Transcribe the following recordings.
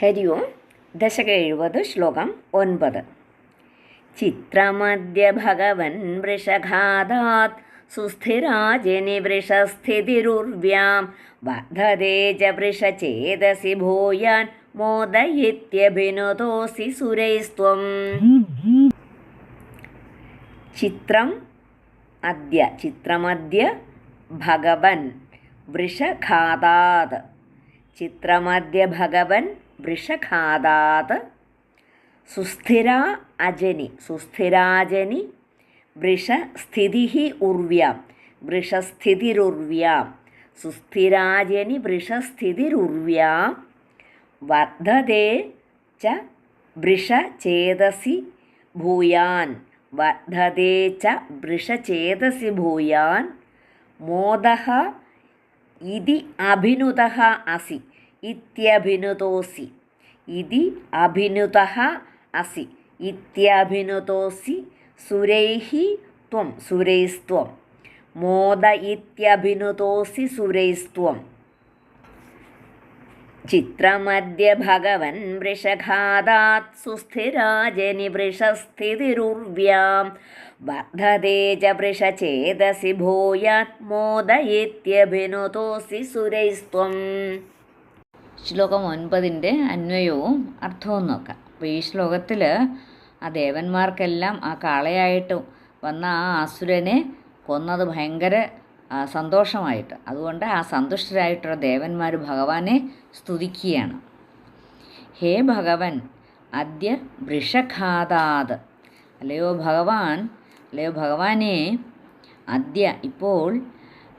ഹരി ഓം. ദശക 70 ശ്ലോകം 9. ചിത്രമദ്യ ഭഗവൻ വൃഷഘാതാത് സുസ്ഥിരാജനി വൃഷസ്ഥിതിരുർവ്യാം വർദ്ധതേ ച വൃഷചേതസി ഭൂയാൻ മോദയിത്യഭിനുതോസി സുരൈസ്ത്വം. ചിത്രമദ്യ ഭഗവൻ വൃഷഘാതാത്. ചിത്രമദ്യ ഭഗവൻ വൃഷഘാതാത് സുസ്ഥിരാജനി വൃഷസ്ഥിതിഃ ഉർവ്യാം വൃഷസ്ഥിതിരുർവ്യാം സുസ്ഥിരാജനി വൃഷസ്ഥിതിരുർവ്യാം വർദ്ധതേ ച വൃഷചേതസി ഭൂയാൻ വർദ്ധതേ ച വൃഷചേതസി ഭൂയാൻ മോദഃ ഇതി അഭിനുതഃ അസി ഇത്യഭിനുതോസി ഇതി അഭിനുതഃ അസി ഇത്യഭിനുതോസി സുരൈസ്ത്വം മോദ ഇത്യഭിനുതോസി സുരൈസ്ത്വം. ചിത്രമദ്യ ഭഗവൻ വൃഷഘാതാത് സുസ്ഥിരാജനി വൃഷസ്ഥിതിരുർവ്യാം വർദ്ധതേ ച വൃഷചേതസി ഭൂയാൻ മോദയിത്യഭിനുതോസി സുരൈസ്ത്വം. ശ്ലോകം 9 അന്വയവും അർത്ഥവും നോക്കാം. അപ്പോൾ ഈ ശ്ലോകത്തിൽ ആ ദേവന്മാർക്കെല്ലാം ആ കാളയായിട്ട് വന്ന ആ അസുരനെ കൊന്നത് ഭയങ്കര സന്തോഷമായിട്ട്, അതുകൊണ്ട് ആ സന്തുഷ്ടരായിട്ടുള്ള ദേവന്മാർ ഭഗവാനെ സ്തുതിക്കുകയാണ്. ഹേ ഭഗവൻ അദ്യ വൃഷഘാതാത്. അല്ലയോ ഭഗവാനെ അദ്യ ഇപ്പോൾ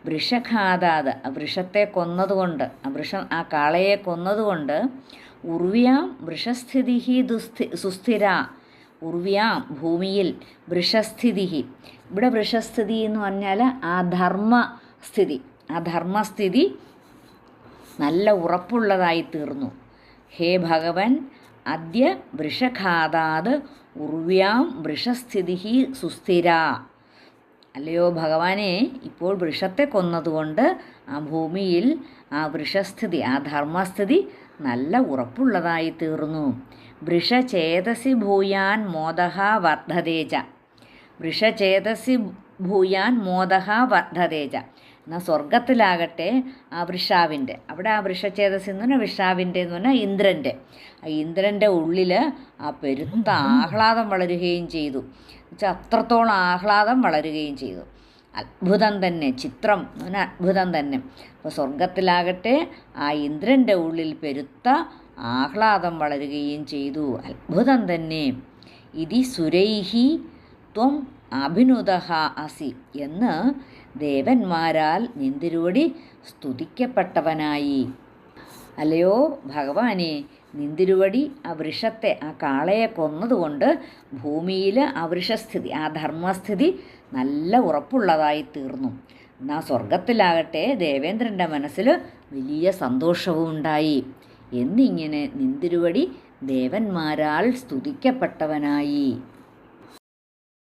വൃഷഘാതാത് വൃഷത്തെ കൊന്നതുകൊണ്ട്, ആ കാളയെ കൊന്നതുകൊണ്ട് ഉർവ്യാം വൃഷസ്ഥിതി സുസ്ഥിര. ഉർവ്യാം ഭൂമിയിൽ വൃഷസ്ഥിതി. ഇവിടെ വൃഷസ്ഥിതി എന്ന് പറഞ്ഞാൽ ആ ധർമ്മസ്ഥിതി നല്ല ഉറപ്പുള്ളതായി തീർന്നു. ഹേ ഭഗവൻ അദ്യ വൃഷഘാതാത് ഉർവ്യാം വൃഷസ്ഥിതി സുസ്ഥിര. അല്ലയോ ഭഗവാനെ ഇപ്പോൾ വൃഷത്തെ കൊന്നതുകൊണ്ട് ആ ഭൂമിയിൽ ആ വൃഷസ്ഥിതി, ആ ധർമ്മസ്ഥിതി നല്ല ഉറപ്പുള്ളതായി തീർന്നു. വൃഷചേതസി ഭൂയാൻ മോദഃ വർദ്ധതേ ച. വൃഷചേതസി ഭൂയാൻ മോദഃ വർദ്ധതേ ച. എന്നാൽ സ്വർഗത്തിലാകട്ടെ ആ വൃഷാവിൻ്റെ, അവിടെ ആ വൃഷചേതസി എന്ന് പറഞ്ഞാൽ വൃഷാവിൻ്റെ എന്ന് പറഞ്ഞാൽ ഇന്ദ്രൻ്റെ ഉള്ളിൽ ആ പെരുത്ത ആഹ്ലാദം വളരുകയും ചെയ്തു. എന്നുവെച്ചാൽ അത്രത്തോളം ആഹ്ലാദം വളരുകയും ചെയ്തു. അത്ഭുതം തന്നെ, ചിത്രം എന്ന് പറഞ്ഞാൽ അത്ഭുതം തന്നെ. അപ്പോൾ സ്വർഗത്തിലാകട്ടെ ആ ഇന്ദ്രൻ്റെ ഉള്ളിൽ പെരുത്ത ആഹ്ലാദം വളരുകയും ചെയ്തു. അത്ഭുതം തന്നെ. ഇതി സുരൈഹി ത്വം അഭിനുതഃ അസി എന്ന് ദേവന്മാരാൽ നിന്തിരുവടി സ്തുതിക്കപ്പെട്ടവനായി. അല്ലയോ ഭഗവാനെ, നിന്തിരുവടി ആ വൃഷത്തെ, ആ കാളയെ കൊന്നതുകൊണ്ട് ഭൂമിയിൽ ആ വൃഷസ്ഥിതി, ആ ധർമ്മസ്ഥിതി നല്ല ഉറപ്പുള്ളതായി തീർന്നു. എന്നാൽ സ്വർഗത്തിലാകട്ടെ ദേവേന്ദ്രൻ്റെ മനസ്സിൽ വലിയ സന്തോഷവും ഉണ്ടായി. എന്നിങ്ങനെ നിന്തിരുവടി ദേവന്മാരാൽ സ്തുതിക്കപ്പെട്ടവനായി.